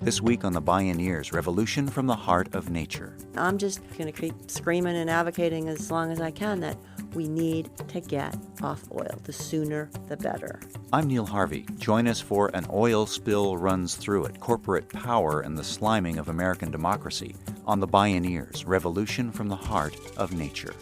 This week on the Bioneers, Revolution from the Heart of Nature. I'm just going to keep screaming and advocating as long as I can that we need to get off oil. The sooner, the better. I'm Neil Harvey. Join us for An Oil Spill Runs Through It, Corporate Power and the Sliming of American Democracy on the Bioneers, Revolution from the Heart of Nature.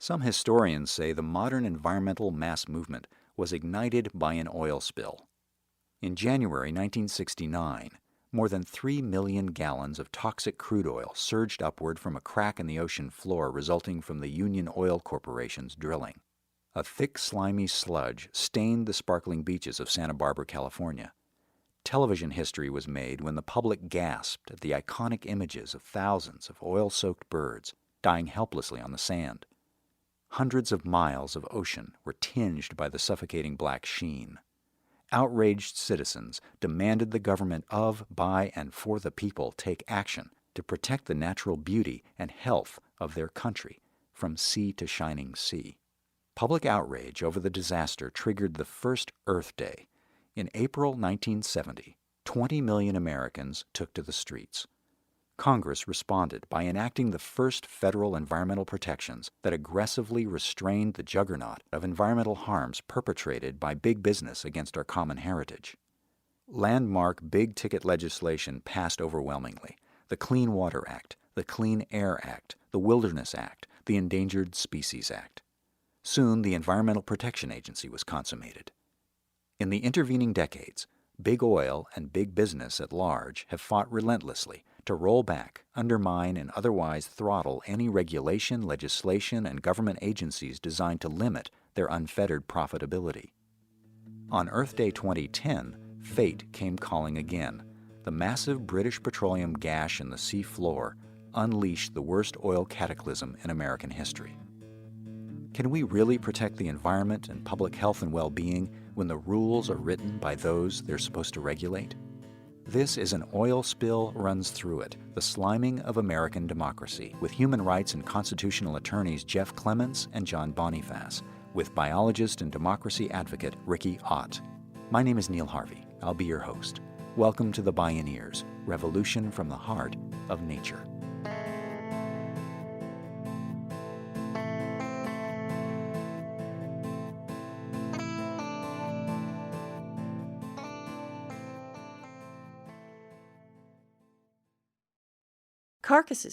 Some historians say the modern environmental mass movement was ignited by an oil spill. In January 1969, more than 3 million gallons of toxic crude oil surged upward from a crack in the ocean floor resulting from the Union Oil Corporation's drilling. A thick, slimy sludge stained the sparkling beaches of Santa Barbara, California. Television history was made when the public gasped at the iconic images of thousands of oil-soaked birds dying helplessly on the sand. Hundreds of miles of ocean were tinged by the suffocating black sheen. Outraged citizens demanded the government of, by, and for the people take action to protect the natural beauty and health of their country from sea to shining sea. Public outrage over the disaster triggered the first Earth Day. In April 1970, 20 million Americans took to the streets. Congress responded by enacting the first federal environmental protections that aggressively restrained the juggernaut of environmental harms perpetrated by big business against our common heritage. Landmark big-ticket legislation passed overwhelmingly: the Clean Water Act, the Clean Air Act, the Wilderness Act, the Endangered Species Act. Soon, the Environmental Protection Agency was consummated. In the intervening decades, big oil and big business at large have fought relentlessly to roll back, undermine, and otherwise throttle any regulation, legislation, and government agencies designed to limit their unfettered profitability. On Earth Day 2010, fate came calling again. The massive British petroleum gash in the sea floor unleashed the worst oil cataclysm in American history. Can we really protect the environment and public health and well-being when the rules are written by those they're supposed to regulate? This is An Oil Spill Runs Through It, the Sliming of American Democracy, with human rights and constitutional attorneys Jeff Clements and John Bonifaz, with biologist and democracy advocate Riki. My name is Neil Harvey. I'll be your host. Welcome to the Bioneers, Revolution from the Heart of Nature.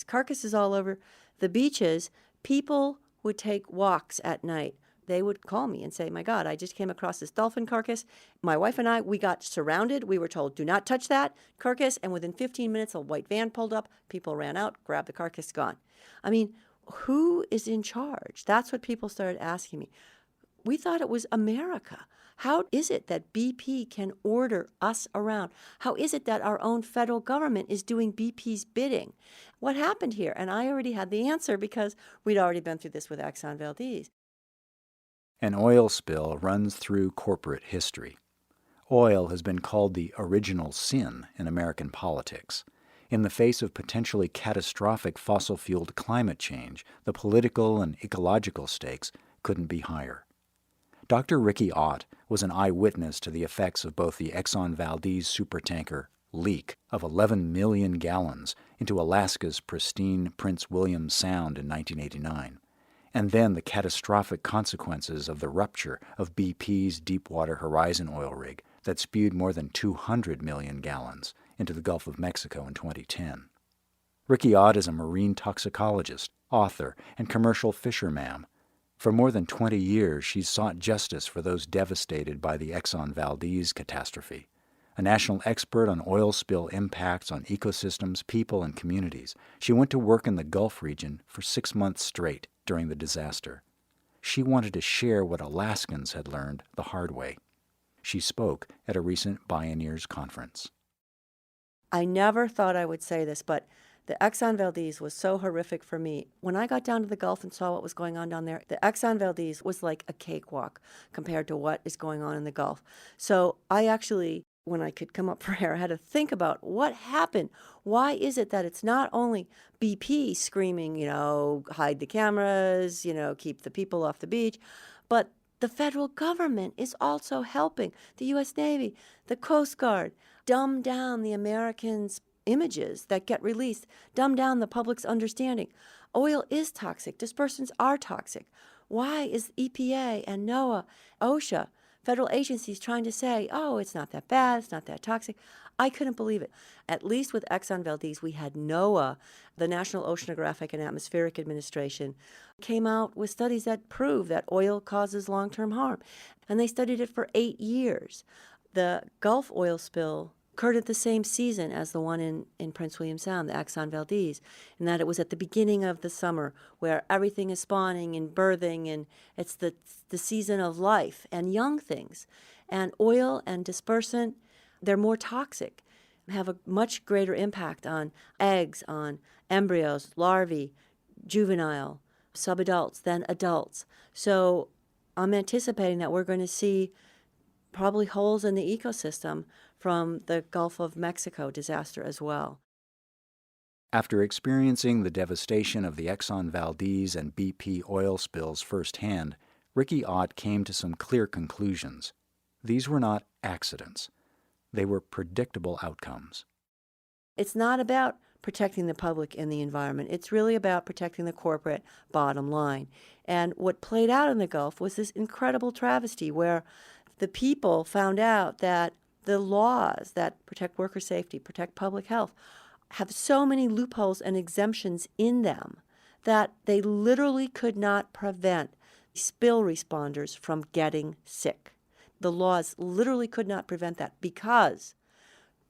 Carcasses all over the beaches. People would take walks at night. They would call me and say, my God, I just came across this dolphin carcass. My wife and I, we got surrounded. We were told, do not touch that carcass. And within 15 minutes, a white van pulled up. People ran out, grabbed the carcass, gone. I mean, who is in charge? That's what people started asking me. We thought it was America. How is it that BP can order us around? How is it that our own federal government is doing BP's bidding? What happened here? And I already had the answer because we'd already been through this with Exxon Valdez. An oil spill runs through corporate history. Oil has been called the original sin in American politics. In the face of potentially catastrophic fossil-fueled climate change, the political and ecological stakes couldn't be higher. Dr. Riki was an eyewitness to the effects of both the Exxon Valdez supertanker leak of 11 million gallons into Alaska's pristine Prince William Sound in 1989, and then the catastrophic consequences of the rupture of BP's Deepwater Horizon oil rig that spewed more than 200 million gallons into the Gulf of Mexico in 2010. Riki is a marine toxicologist, author, and commercial fisherman. For more than 20 years, she's sought justice for those devastated by the Exxon Valdez catastrophe. A national expert on oil spill impacts on ecosystems, people, and communities, she went to work in the Gulf region for 6 months straight during the disaster. She wanted to share what Alaskans had learned the hard way. She spoke at a recent Bioneers conference. I never thought I would say this, but the Exxon Valdez was so horrific for me. When I got down to the Gulf and saw what was going on down there, the Exxon Valdez was like a cakewalk compared to what is going on in the Gulf. So I actually when I could come up for air, I had to think about what happened. Why is it that it's not only BP screaming, hide the cameras, keep the people off the beach, but the federal government is also helping the U.S. Navy, the Coast Guard, dumb down the Americans' images that get released, dumb down the public's understanding. Oil is toxic. Dispersants are toxic. Why is EPA and NOAA, OSHA, federal agencies trying to say, oh, it's not that bad, it's not that toxic? I couldn't believe it. At least with Exxon Valdez, we had NOAA, the National Oceanographic and Atmospheric Administration, came out with studies that prove that oil causes long-term harm. And they studied it for 8 years. The Gulf oil spill occurred at the same season as the one in Prince William Sound, the Exxon Valdez, in that it was at the beginning of the summer where everything is spawning and birthing, and it's the season of life and young things. And oil and dispersant, they're more toxic, have a much greater impact on eggs, on embryos, larvae, juvenile, subadults than adults. So I'm anticipating that we're going to see probably holes in the ecosystem from the Gulf of Mexico disaster as well. After experiencing the devastation of the Exxon Valdez and BP oil spills firsthand, Riki Ott came to some clear conclusions. These were not accidents. They were predictable outcomes. It's not about protecting the public and the environment. It's really about protecting the corporate bottom line. And what played out in the Gulf was this incredible travesty where the people found out that the laws that protect worker safety, protect public health, have so many loopholes and exemptions in them that they literally could not prevent spill responders from getting sick. The laws literally could not prevent that because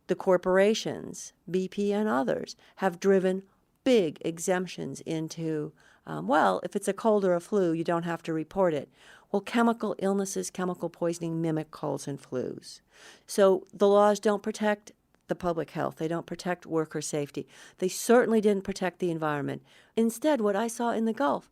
the corporations, BP and others, have driven big exemptions into, if it's a cold or a flu, you don't have to report it. Well, chemical illnesses, chemical poisoning mimic colds and flus. So the laws don't protect the public health. They don't protect worker safety. They certainly didn't protect the environment. Instead, what I saw in the Gulf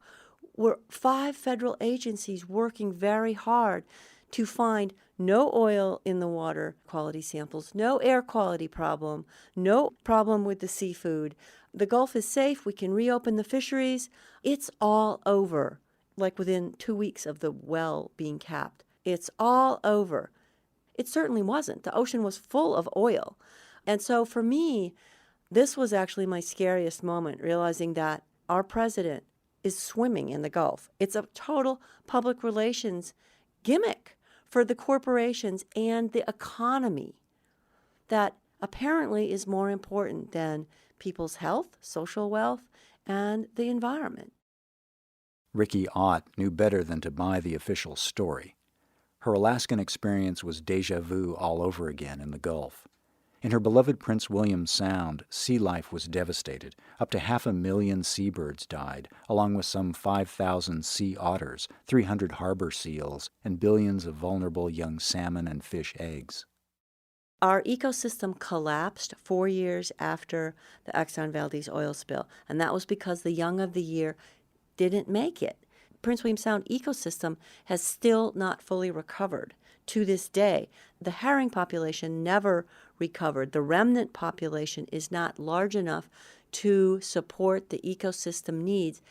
were 5 federal agencies working very hard to find no oil in the water quality samples, no air quality problem, no problem with the seafood. The Gulf is safe. We can reopen the fisheries. It's all over, like within 2 weeks of the well being capped. It's all over. It certainly wasn't. The ocean was full of oil. And so for me, this was actually my scariest moment, realizing that our president is swimming in the Gulf. It's a total public relations gimmick for the corporations and the economy that apparently is more important than people's health, social wealth, and the environment. Riki Ott knew better than to buy the official story. Her Alaskan experience was déjà vu all over again in the Gulf. In her beloved Prince William Sound, sea life was devastated. Up to 500,000 seabirds died, along with some 5,000 sea otters, 300 harbor seals, and billions of vulnerable young salmon and fish eggs. Our ecosystem collapsed 4 years after the Exxon Valdez oil spill, and that was because the young of the year didn't make it. Prince William Sound ecosystem has still not fully recovered to this day. The herring population never recovered. The remnant population is not large enough to support the ecosystem needs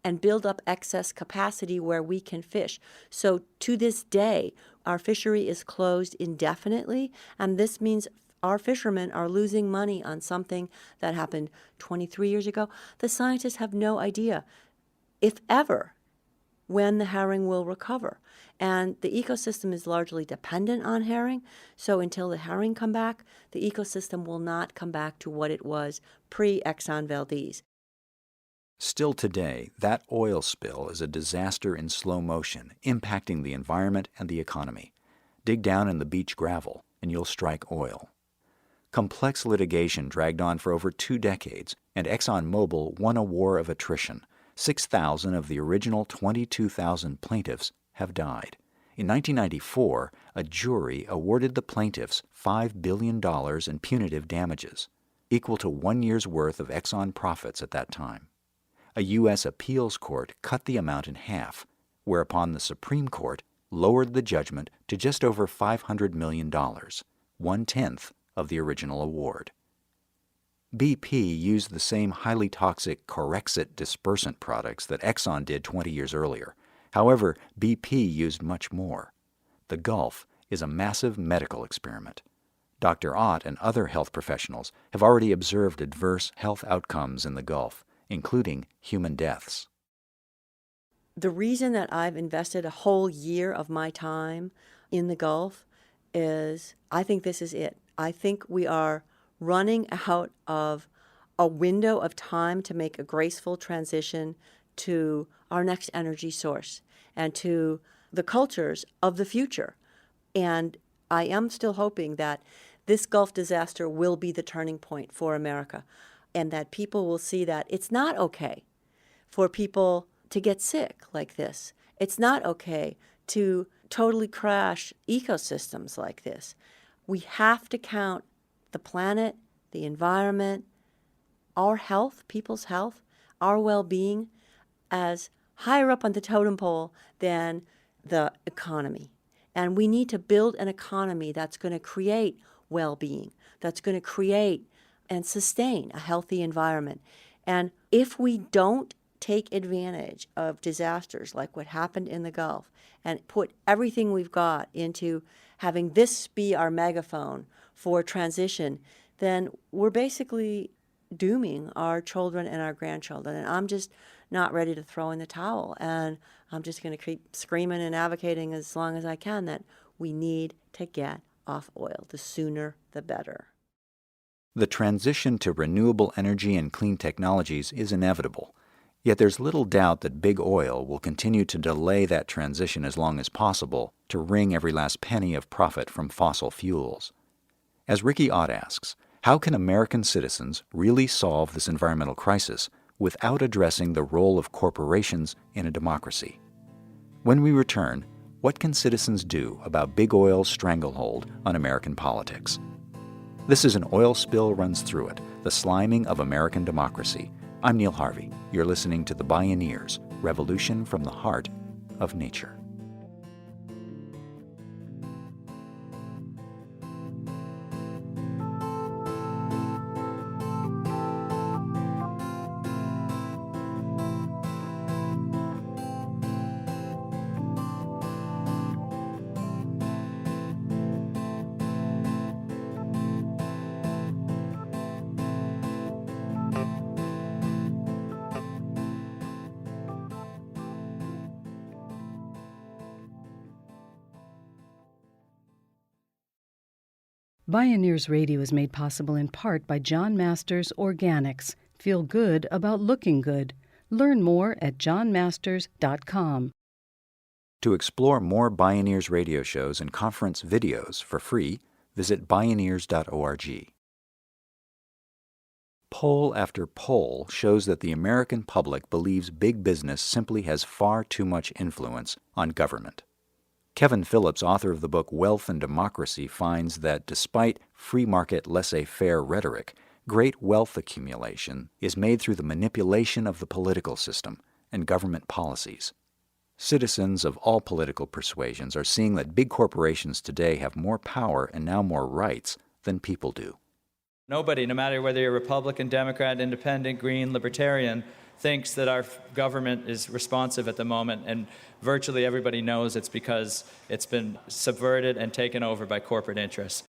and build up excess capacity where we can fish. So to this day, our fishery is closed indefinitely, and this means our fishermen are losing money on something that happened 23 years ago. The scientists have no idea, if ever, when the herring will recover. And the ecosystem is largely dependent on herring, so until the herring come back, the ecosystem will not come back to what it was pre-Exxon Valdez. Still today, that oil spill is a disaster in slow motion, impacting the environment and the economy. Dig down in the beach gravel, and you'll strike oil. Complex litigation dragged on for over 2 decades, and ExxonMobil won a war of attrition. 6,000 of the original 22,000 plaintiffs have died. In 1994, a jury awarded the plaintiffs $5 billion in punitive damages, equal to 1 year's worth of Exxon profits at that time. A U.S. appeals court cut the amount in half, whereupon the Supreme Court lowered the judgment to just over $500 million, 1/10 of the original award. BP used the same highly toxic Corexit dispersant products that Exxon did 20 years earlier. However, BP used much more. The Gulf is a massive medical experiment. Dr. Ott and other health professionals have already observed adverse health outcomes in the Gulf, including human deaths. The reason that I've invested a whole year of my time in the Gulf is I think this is it. I think we are running out of a window of time to make a graceful transition to our next energy source and to the cultures of the future. And I am still hoping that this Gulf disaster will be the turning point for America and that people will see that it's not okay for people to get sick like this. It's not okay to totally crash ecosystems like this. We have to count the planet, the environment, our health, people's health, our well-being as higher up on the totem pole than the economy. And we need to build an economy that's going to create well-being, that's going to create and sustain a healthy environment. And if we don't take advantage of disasters like what happened in the Gulf and put everything we've got into having this be our megaphone for transition, then we're basically dooming our children and our grandchildren. And I'm just not ready to throw in the towel. And I'm just going to keep screaming and advocating as long as I can that we need to get off oil. The sooner, the better. The transition to renewable energy and clean technologies is inevitable. Yet there's little doubt that big oil will continue to delay that transition as long as possible to wring every last penny of profit from fossil fuels. As Riki Ott asks, how can American citizens really solve this environmental crisis without addressing the role of corporations in a democracy? When we return, what can citizens do about big oil's stranglehold on American politics? This is An Oil Spill Runs Through It, the sliming of American democracy. I'm Neil Harvey. You're listening to the Bioneers, Revolution from the Heart of Nature. Bioneers Radio is made possible in part by John Masters Organics. Feel good about looking good. Learn more at johnmasters.com. To explore more Bioneers radio shows and conference videos for free, visit Bioneers.org. Poll after poll shows that the American public believes big business simply has far too much influence on government. Kevin Phillips, author of the book Wealth and Democracy, finds that despite free market laissez-faire rhetoric, great wealth accumulation is made through the manipulation of the political system and government policies. Citizens of all political persuasions are seeing that big corporations today have more power and now more rights than people do. Nobody, no matter whether you're Republican, Democrat, Independent, Green, Libertarian, thinks that our government is responsive at the moment, and virtually everybody knows it's because it's been subverted and taken over by corporate interests.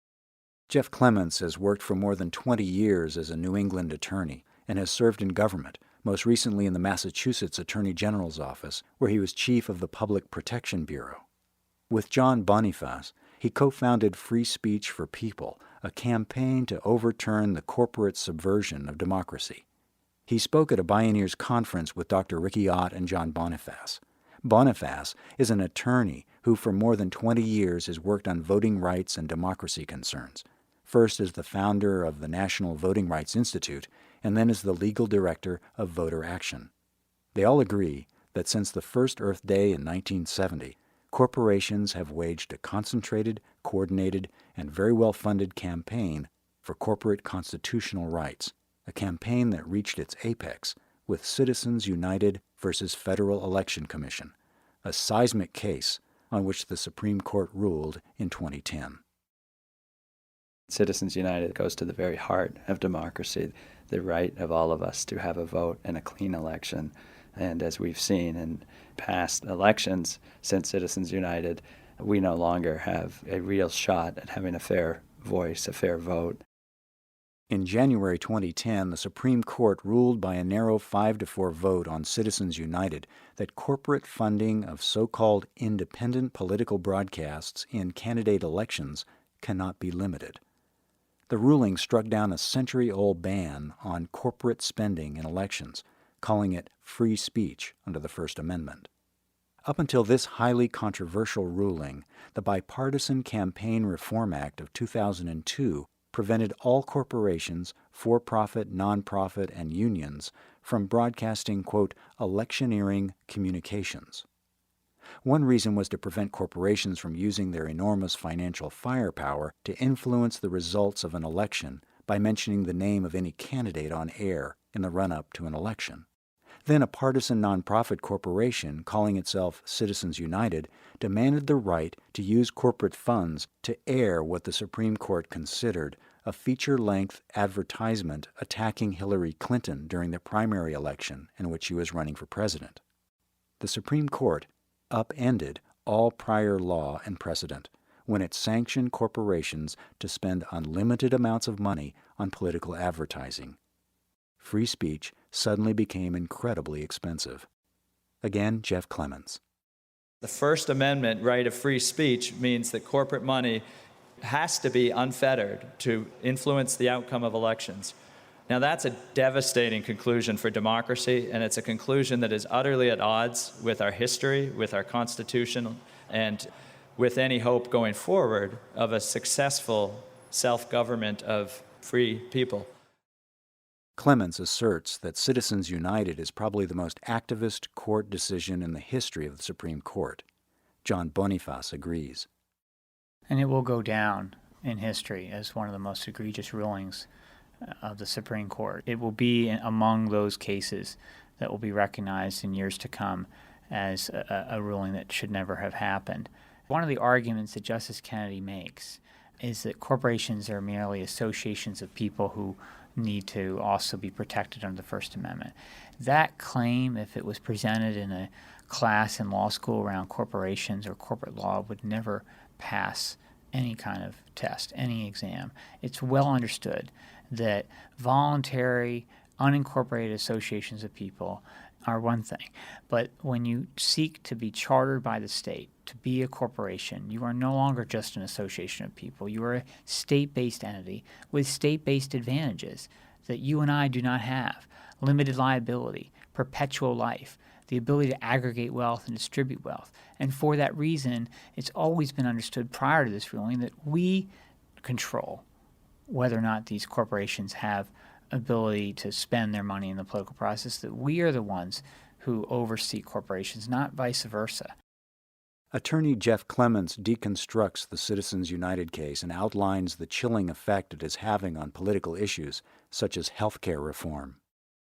Jeff Clements has worked for more than 20 years as a New England attorney and has served in government, most recently in the Massachusetts Attorney General's office, where he was chief of the Public Protection Bureau. With John Bonifaz, he co-founded Free Speech for People, a campaign to overturn the corporate subversion of democracy. He spoke at a Bioneers conference with Dr. Riki Ott and John Bonifaz. Bonifaz is an attorney who for more than 20 years has worked on voting rights and democracy concerns, first as the founder of the National Voting Rights Institute and then as the legal director of Voter Action. They all agree that since the first Earth Day in 1970, corporations have waged a concentrated, coordinated, and very well-funded campaign for corporate constitutional rights, a campaign that reached its apex with Citizens United versus Federal Election Commission, a seismic case on which the Supreme Court ruled in 2010. Citizens United goes to the very heart of democracy, the right of all of us to have a vote in a clean election. And as we've seen in past elections since Citizens United, we no longer have a real shot at having a fair voice, a fair vote. In January 2010, the Supreme Court ruled by a narrow 5-4 vote on Citizens United that corporate funding of so-called independent political broadcasts in candidate elections cannot be limited. The ruling struck down a century-old ban on corporate spending in elections, calling it free speech under the First Amendment. Up until this highly controversial ruling, the Bipartisan Campaign Reform Act of 2002 prevented all corporations, for-profit, non-profit, and unions from broadcasting, quote, electioneering communications. One reason was to prevent corporations from using their enormous financial firepower to influence the results of an election by mentioning the name of any candidate on air in the run-up to an election. Then a partisan nonprofit corporation, calling itself Citizens United, demanded the right to use corporate funds to air what the Supreme Court considered a feature-length advertisement attacking Hillary Clinton during the primary election in which she was running for president. The Supreme Court upended all prior law and precedent when it sanctioned corporations to spend unlimited amounts of money on political advertising. Free speech suddenly became incredibly expensive. Again, Jeff Clements. The First Amendment right of free speech means that corporate money has to be unfettered to influence the outcome of elections. Now, that's a devastating conclusion for democracy, and it's a conclusion that is utterly at odds with our history, with our Constitution, and with any hope going forward of a successful self-government of free people. Clements asserts that Citizens United is probably the most activist court decision in the history of the Supreme Court. John Bonifaz agrees. And it will go down in history as one of the most egregious rulings of the Supreme Court. It will be among those cases that will be recognized in years to come as a ruling that should never have happened. One of the arguments that Justice Kennedy makes is that corporations are merely associations of people who need to also be protected under the First Amendment. That claim, if it was presented in a class in law school around corporations or corporate law, would never pass any kind of test, any exam. It's well understood that voluntary, unincorporated associations of people are one thing. But when you seek to be chartered by the state, to be a corporation, you are no longer just an association of people. You are a state-based entity with state-based advantages that you and I do not have. Limited liability, perpetual life, the ability to aggregate wealth and distribute wealth. And for that reason, it's always been understood prior to this ruling that we control whether or not these corporations have ability to spend their money in the political process, that we are the ones who oversee corporations, not vice versa. Attorney Jeff Clements deconstructs the Citizens United case and outlines the chilling effect it is having on political issues such as health care reform.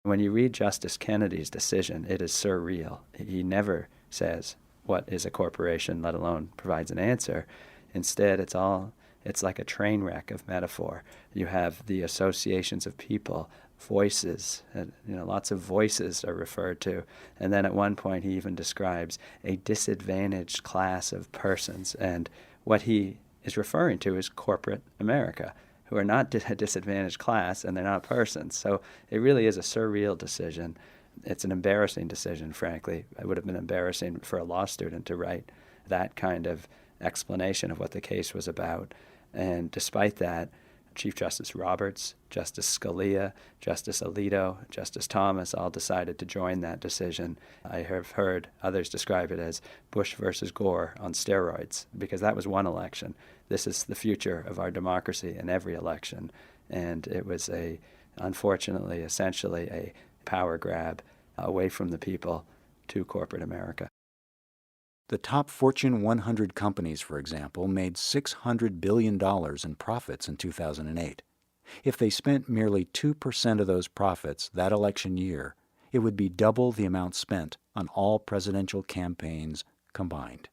When you read Justice Kennedy's decision, it is surreal. He never says what is a corporation, let alone provides an answer. Instead, it's like a train wreck of metaphor. You have the associations of people, voices, and lots of voices are referred to. And then at one point he even describes a disadvantaged class of persons. And what he is referring to is corporate America, who are not a disadvantaged class, and they're not persons. So it really is a surreal decision. It's an embarrassing decision, frankly. It would have been embarrassing for a law student to write that kind of explanation of what the case was about. And despite that, Chief Justice Roberts, Justice Scalia, Justice Alito, Justice Thomas all decided to join that decision. I have heard others describe it as Bush versus Gore on steroids, because that was one election. This is the future of our democracy in every election. And it was unfortunately, essentially a power grab away from the people to corporate America. The top Fortune 100 companies, for example, made $600 billion in profits in 2008. If they spent merely 2% of those profits that election year, it would be double the amount spent on all presidential campaigns combined.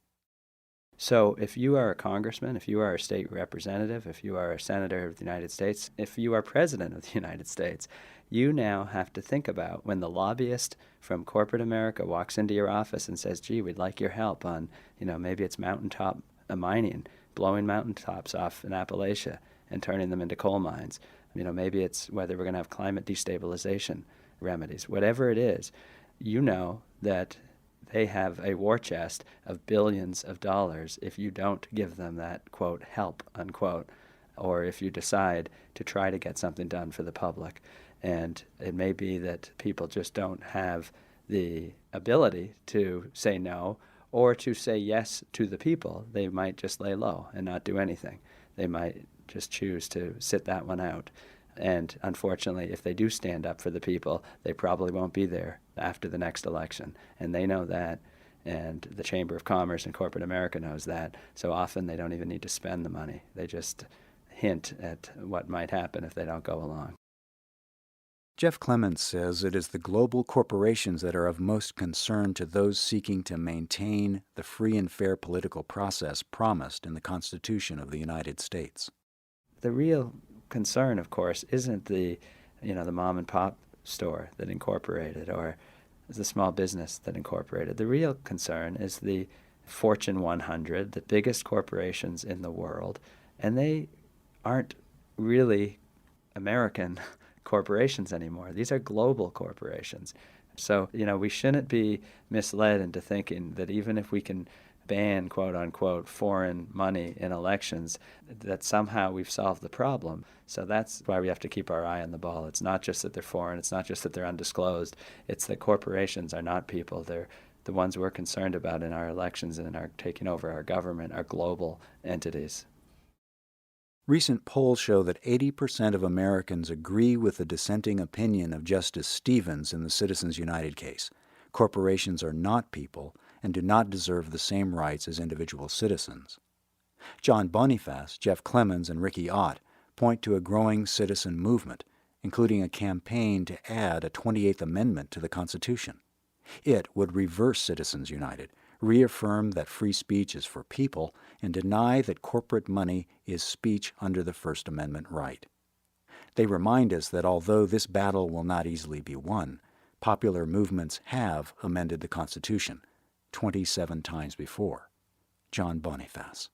So if you are a congressman, if you are a state representative, if you are a senator of the United States, if you are president of the United States, you now have to think about when the lobbyist from corporate America walks into your office and says, gee, we'd like your help on, maybe it's mountaintop mining, blowing mountaintops off in Appalachia and turning them into coal mines. Maybe it's whether we're going to have climate destabilization remedies. Whatever it is, you know that they have a war chest of billions of dollars if you don't give them that, quote, help, unquote, or if you decide to try to get something done for the public. And it may be that people just don't have the ability to say no or to say yes to the people. They might just lay low and not do anything. They might just choose to sit that one out. And unfortunately, if they do stand up for the people, they probably won't be there after the next election. And they know that, and the Chamber of Commerce and corporate America knows that. So often they don't even need to spend the money. They just hint at what might happen if they don't go along. Jeff Clements says it is the global corporations that are of most concern to those seeking to maintain the free and fair political process promised in the Constitution of the United States. The real concern, of course, isn't the mom and pop store that incorporated or the small business that incorporated. The real concern is the Fortune 100, the biggest corporations in the world, and they aren't really American corporations anymore. These are global corporations. So, we shouldn't be misled into thinking that even if we can ban, quote unquote, foreign money in elections, that somehow we've solved the problem. So that's why we have to keep our eye on the ball. It's not just that they're foreign, it's not just that they're undisclosed, it's that corporations are not people. They're the ones we're concerned about in our elections and are taking over our government, are global entities. Recent polls show that 80% of Americans agree with the dissenting opinion of Justice Stevens in the Citizens United case. Corporations are not people and do not deserve the same rights as individual citizens. John Bonifaz, Jeff Clements, and Riki point to a growing citizen movement, including a campaign to add a 28th Amendment to the Constitution. It would reverse Citizens United, reaffirm that free speech is for people, and deny that corporate money is speech under the First Amendment right. They remind us that although this battle will not easily be won, popular movements have amended the Constitution 27 times before. John Bonifaz.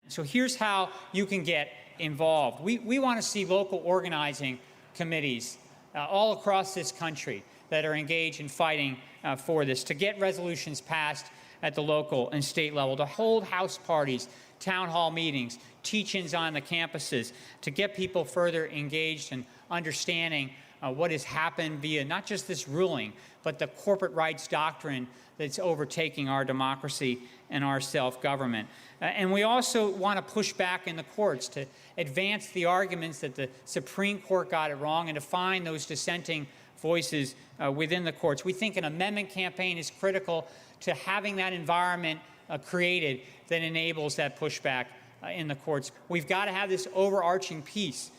So here's how you can get involved. We want to see local organizing committees all across this country that are engaged in fighting for this, to get resolutions passed at the local and state level, to hold house parties, town hall meetings, teach-ins on the campuses, to get people further engaged in understanding what has happened via not just this ruling, but the corporate rights doctrine that's overtaking our democracy and our self-government. And we also want to push back in the courts to advance the arguments that the Supreme Court got it wrong and to find those dissenting voices within the courts. We think an amendment campaign is critical to having that environment created that enables that pushback in the courts. We've got to have this overarching piece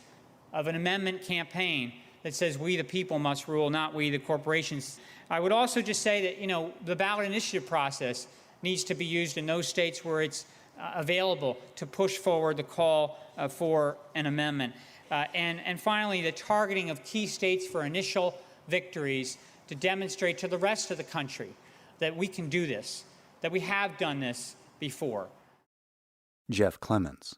of an amendment campaign that says we the people must rule, not we the corporations. I would also just say that, the ballot initiative process needs to be used in those states where it's available to push forward the call for an amendment. And finally, the targeting of key states for initial victories to demonstrate to the rest of the country that we can do this, that we have done this before. Jeff Clements.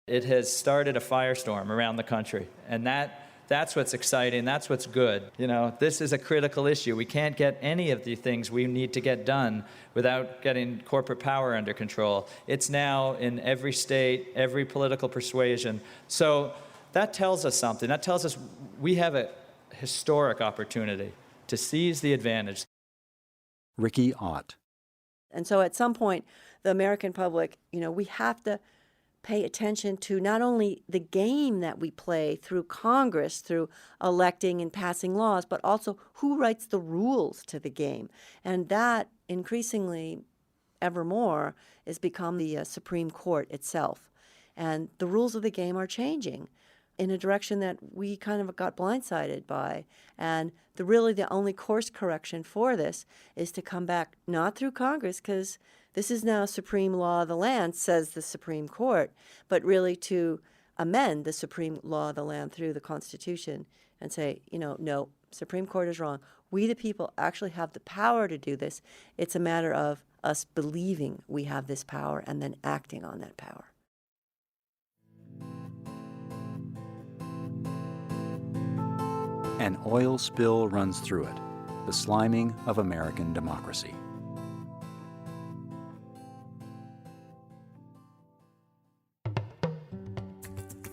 It has started a firestorm around the country, and that's what's exciting, that's what's good. This is a critical issue. We can't get any of the things we need to get done without getting corporate power under control. It's now in every state, every political persuasion. So that tells us something. That tells us we have a historic opportunity to seize the advantage. Riki. And so at some point, the American public, we have to pay attention to not only the game that we play through Congress, through electing and passing laws, but also who writes the rules to the game. And that increasingly, ever more, has become the Supreme Court itself. And the rules of the game are changing in a direction that we kind of got blindsided by. And the only course correction for this is to come back, not through Congress, because This is now supreme law of the land, says the Supreme Court, but really to amend the supreme law of the land through the Constitution and say, no, Supreme Court is wrong. We, the people, actually have the power to do this. It's a matter of us believing we have this power and then acting on that power. An oil spill runs through it, the sliming of American democracy.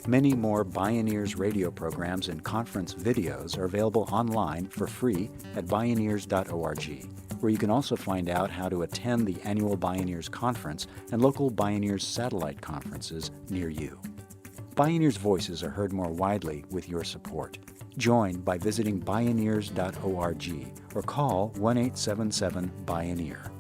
Many more Bioneers radio programs and conference videos are available online for free at bioneers.org, where you can also find out how to attend the annual Bioneers Conference and local Bioneers satellite conferences near you. Bioneers' voices are heard more widely with your support. Join by visiting bioneers.org or call 1-877-BIONEER.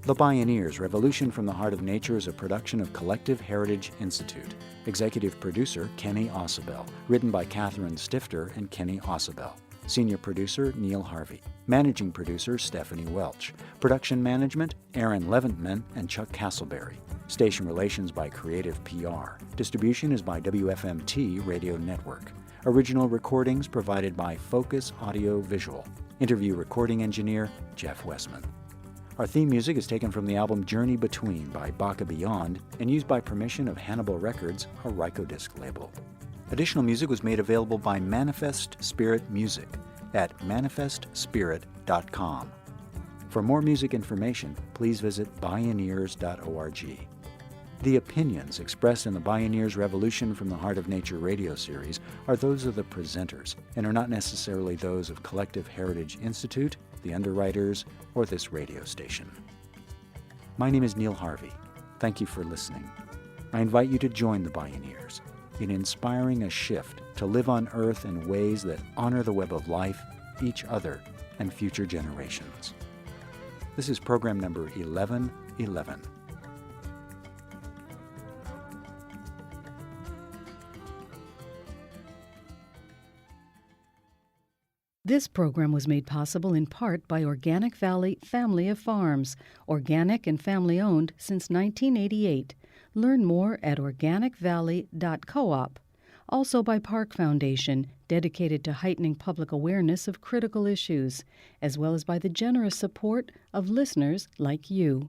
The Bioneers, Revolution from the Heart of Nature is a production of Collective Heritage Institute. Executive producer, Kenny Ausubel. Written by Catherine Stifter and Kenny Ausubel. Senior producer, Neil Harvey. Managing producer, Stephanie Welch. Production management, Aaron Leventman and Chuck Castleberry. Station relations by Creative PR. Distribution is by WFMT Radio Network. Original recordings provided by Focus Audio Visual. Interview recording engineer, Jeff Westman. Our theme music is taken from the album Journey Between by Baka Beyond and used by permission of Hannibal Records, a Rykodisc label. Additional music was made available by Manifest Spirit Music at manifestspirit.com. For more music information, please visit bioneers.org. The opinions expressed in the Bioneers Revolution from the Heart of Nature radio series are those of the presenters and are not necessarily those of Collective Heritage Institute, the underwriters, or this radio station. My name is Neil Harvey. Thank you for listening. I invite you to join the Bioneers in inspiring a shift to live on Earth in ways that honor the web of life, each other, and future generations. This is program number 1111. This program was made possible in part by Organic Valley Family of Farms, organic and family-owned since 1988. Learn more at organicvalley.coop. Also by Park Foundation, dedicated to heightening public awareness of critical issues, as well as by the generous support of listeners like you.